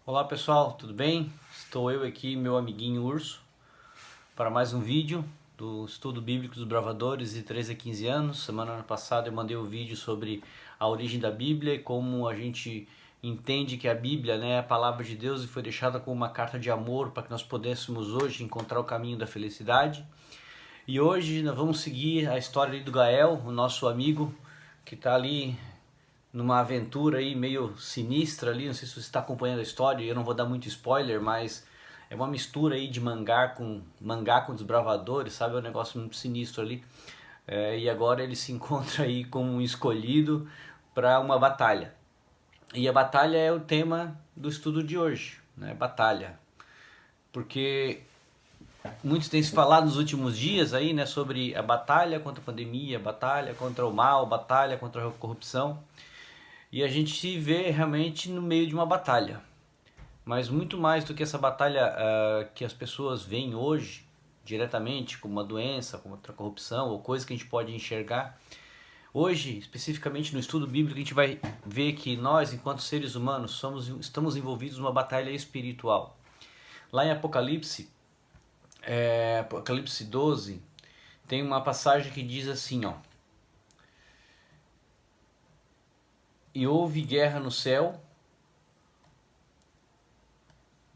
Olá pessoal, tudo bem? Estou eu aqui, meu amiguinho Urso, para mais um vídeo do Estudo Bíblico dos Bravadores de 13 a 15 anos. Semana passada eu mandei um vídeo sobre a origem da Bíblia e como a gente entende que a Bíblia, né, é a palavra de Deus e foi deixada como uma carta de amor para que nós pudéssemos hoje encontrar o caminho da felicidade. E hoje nós vamos seguir a história ali do Gael, o nosso amigo que está ali numa aventura aí meio sinistra ali, não sei se você está acompanhando a história, eu não vou dar muito spoiler, mas é uma mistura aí de mangá com desbravadores, sabe? É um negócio muito sinistro ali. E agora ele se encontra aí como um escolhido para uma batalha. E a batalha é o tema do estudo de hoje, né? Batalha. Porque muitos têm se falado nos últimos dias aí, né, sobre a batalha contra a pandemia, a batalha contra o mal, a batalha contra a corrupção. E a gente se vê realmente no meio de uma batalha. Mas muito mais do que essa batalha que as pessoas veem hoje, diretamente, como uma doença, como outra corrupção, ou coisa que a gente pode enxergar. Hoje, especificamente no estudo bíblico, a gente vai ver que nós, enquanto seres humanos, estamos envolvidos numa batalha espiritual. Lá em Apocalipse 12, tem uma passagem que diz assim, ó: E houve guerra no céu.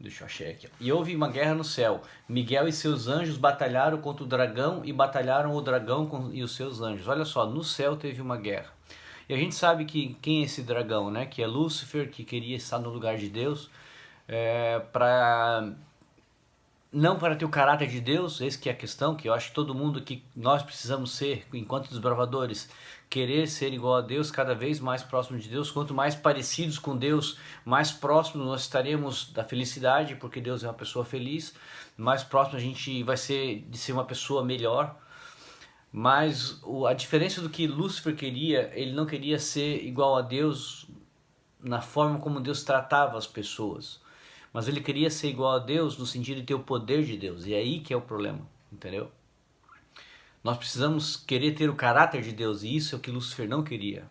Deixa eu achar aqui. E houve uma guerra no céu. Miguel e seus anjos batalharam contra o dragão e batalharam o dragão e os seus anjos. Olha só, no céu teve uma guerra. E a gente sabe que quem é esse dragão, né? Que é Lúcifer, que queria estar no lugar de Deus, não para ter o caráter de Deus, esse que é a questão, que eu acho que todo mundo que nós precisamos ser, enquanto desbravadores, querer ser igual a Deus, cada vez mais próximo de Deus. Quanto mais parecidos com Deus, mais próximo nós estaremos da felicidade, porque Deus é uma pessoa feliz, mais próximo a gente vai ser de ser uma pessoa melhor. Mas a diferença do que Lúcifer queria, ele não queria ser igual a Deus na forma como Deus tratava as pessoas, mas ele queria ser igual a Deus no sentido de ter o poder de Deus. E é aí que é o problema, entendeu? Nós precisamos querer ter o caráter de Deus, e isso é o que Lúcifer não queria,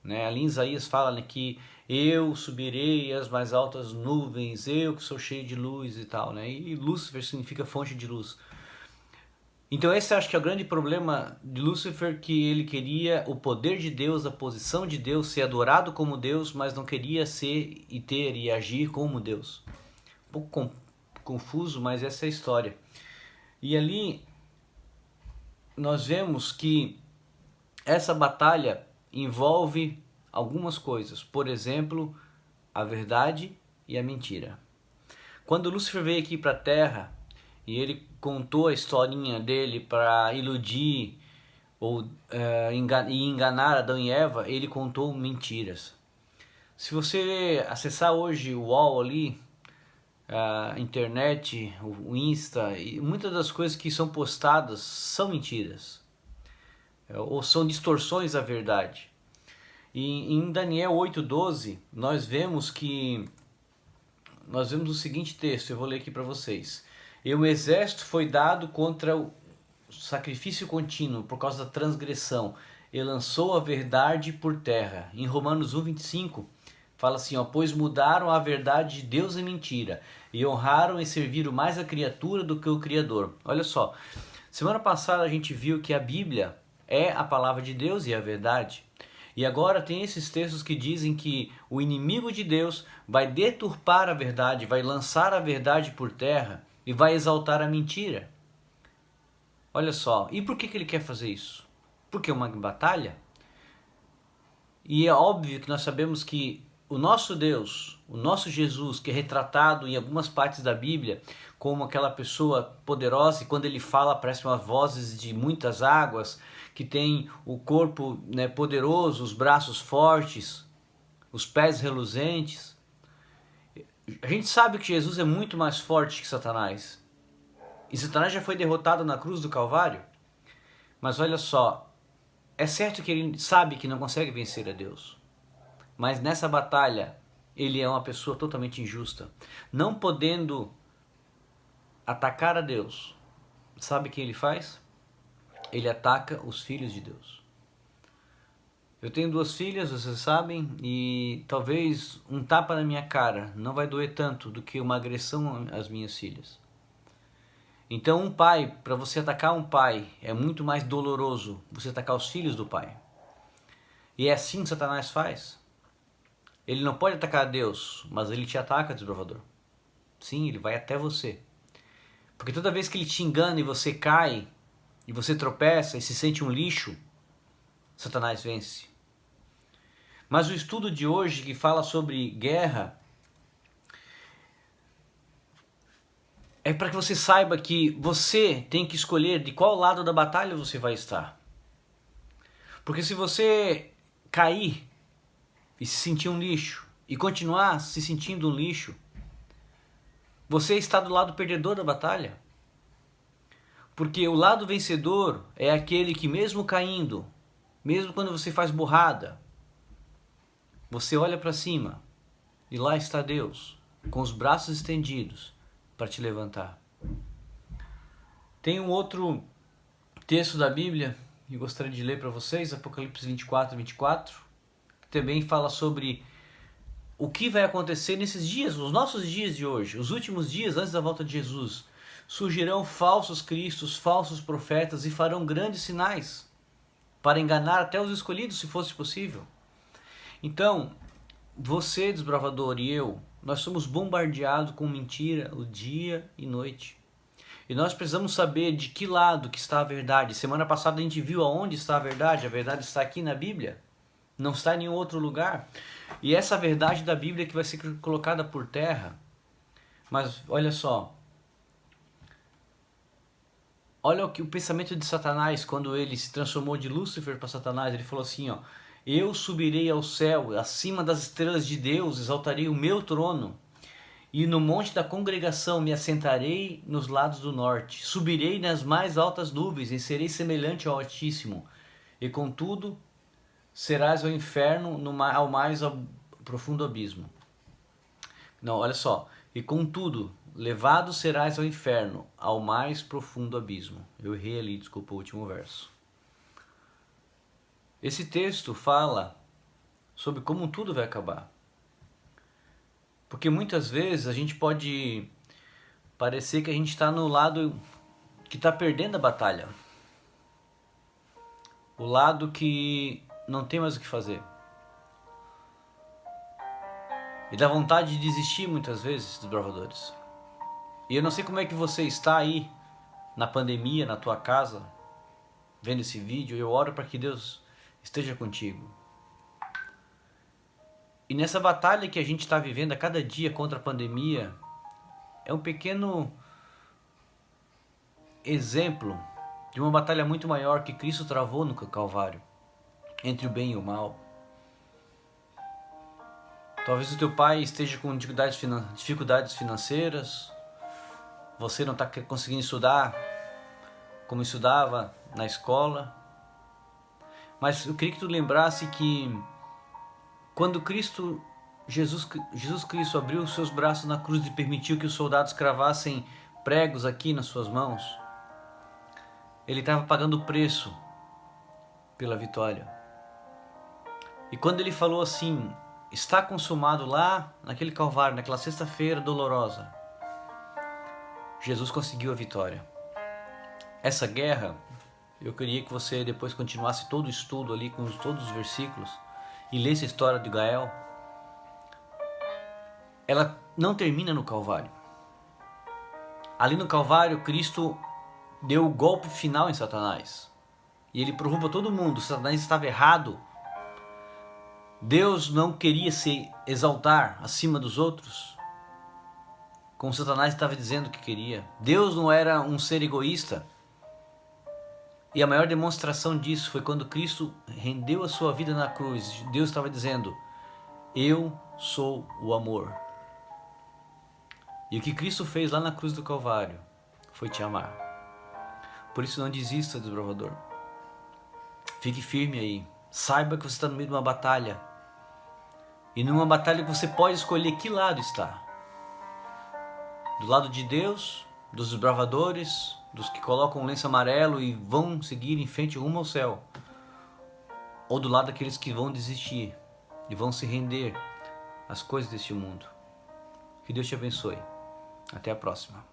né? Ali em Isaías fala, né, que eu subirei às mais altas nuvens, eu que sou cheio de luz e tal, né? E Lúcifer significa fonte de luz. Então esse acho que é o grande problema de Lúcifer, que ele queria o poder de Deus, a posição de Deus, ser adorado como Deus, mas não queria ser e ter e agir como Deus. Um pouco confuso, mas essa é a história. E ali nós vemos que essa batalha envolve algumas coisas. Por exemplo, a verdade e a mentira. Quando Lúcifer veio aqui para a Terra e ele contou a historinha dele para iludir ou enganar Adão e Eva, ele contou mentiras. Se você acessar hoje o UOL ali, a internet, o Insta, e muitas das coisas que são postadas são mentiras, ou são distorções da verdade. E em Daniel 8:12 nós vemos o seguinte texto, eu vou ler aqui para vocês. E o exército foi dado contra o sacrifício contínuo por causa da transgressão, e lançou a verdade por terra. Em Romanos 1:25 fala assim, ó: pois mudaram a verdade de Deus em mentira, e honraram e serviram mais a criatura do que o Criador. Olha só, semana passada a gente viu que a Bíblia é a palavra de Deus e a verdade. E agora tem esses textos que dizem que o inimigo de Deus vai deturpar a verdade, vai lançar a verdade por terra e vai exaltar a mentira. Olha só, e por que ele quer fazer isso? Porque é uma batalha. E é óbvio que nós sabemos que o nosso Deus, o nosso Jesus, que é retratado em algumas partes da Bíblia como aquela pessoa poderosa, e quando ele fala parece umas vozes de muitas águas, que tem o corpo, né, poderoso, os braços fortes, os pés reluzentes. A gente sabe que Jesus é muito mais forte que Satanás. E Satanás já foi derrotado na cruz do Calvário. Mas olha só, é certo que ele sabe que não consegue vencer a Deus. Mas nessa batalha, ele é uma pessoa totalmente injusta. Não podendo atacar a Deus, sabe o que ele faz? Ele ataca os filhos de Deus. Eu tenho 2 filhas, vocês sabem, e talvez um tapa na minha cara não vai doer tanto do que uma agressão às minhas filhas. Então um pai, para você atacar um pai, é muito mais doloroso você atacar os filhos do pai. E é assim que Satanás faz. Ele não pode atacar a Deus, mas ele te ataca, desbravador. Sim, ele vai até você. Porque toda vez que ele te engana e você cai, e você tropeça e se sente um lixo, Satanás vence. Mas o estudo de hoje, que fala sobre guerra, é para que você saiba que você tem que escolher de qual lado da batalha você vai estar. Porque se você cair e se sentir um lixo, e continuar se sentindo um lixo, você está do lado perdedor da batalha. Porque o lado vencedor é aquele que mesmo caindo, mesmo quando você faz burrada, você olha para cima e lá está Deus, com os braços estendidos para te levantar. Tem um outro texto da Bíblia que gostaria de ler para vocês, Apocalipse 24:24, que também fala sobre o que vai acontecer nesses dias, os nossos dias de hoje, os últimos dias antes da volta de Jesus. Surgirão falsos cristos, falsos profetas e farão grandes sinais para enganar até os escolhidos, se fosse possível. Então, você, desbravador, e eu, nós somos bombardeados com mentira o dia e noite. E nós precisamos saber de que lado que está a verdade. Semana passada a gente viu aonde está a verdade está aqui na Bíblia, não está em nenhum outro lugar. E essa verdade da Bíblia que vai ser colocada por terra. Mas olha só, olha o pensamento de Satanás quando ele se transformou de Lúcifer para Satanás. Ele falou assim, ó: eu subirei ao céu, acima das estrelas de Deus, exaltarei o meu trono, e no monte da congregação me assentarei nos lados do norte. Subirei nas mais altas nuvens e serei semelhante ao Altíssimo. E contudo, serás ao inferno, ao mais profundo abismo. Não, olha só. E contudo, levado serás ao inferno, ao mais profundo abismo. Eu errei ali, desculpa o último verso. Esse texto fala sobre como tudo vai acabar. Porque muitas vezes a gente pode parecer que a gente está no lado que está perdendo a batalha. O lado que não tem mais o que fazer. E dá vontade de desistir muitas vezes, desbravadores. E eu não sei como é que você está aí, na pandemia, na tua casa, vendo esse vídeo. Eu oro para que Deus esteja contigo. E nessa batalha que a gente está vivendo a cada dia contra a pandemia, é um pequeno exemplo de uma batalha muito maior que Cristo travou no Calvário, entre o bem e o mal. Talvez o teu pai esteja com dificuldades financeiras, você não está conseguindo estudar como estudava na escola, mas eu queria que tu lembrasse que quando Jesus Cristo abriu os seus braços na cruz e permitiu que os soldados cravassem pregos aqui nas suas mãos, ele estava pagando o preço pela vitória. E quando ele falou assim, está consumado, lá naquele Calvário, naquela sexta-feira dolorosa, Jesus conseguiu a vitória. Essa guerra, eu queria que você depois continuasse todo o estudo ali com todos os versículos e lesse a história de Gael. Ela não termina no Calvário. Ali no Calvário, Cristo deu o golpe final em Satanás. E ele provou para todo mundo, Satanás estava errado. Deus não queria se exaltar acima dos outros, como Satanás estava dizendo que queria. Deus não era um ser egoísta. E a maior demonstração disso foi quando Cristo rendeu a sua vida na cruz. Deus estava dizendo, eu sou o amor. E o que Cristo fez lá na cruz do Calvário foi te amar. Por isso não desista, desbravador. Fique firme aí. Saiba que você está no meio de uma batalha. E numa batalha que você pode escolher que lado está. Do lado de Deus, dos desbravadores, dos que colocam um lenço amarelo e vão seguir em frente rumo ao céu. ou do lado daqueles que vão desistir e vão se render às coisas deste mundo. Que Deus te abençoe. Até a próxima.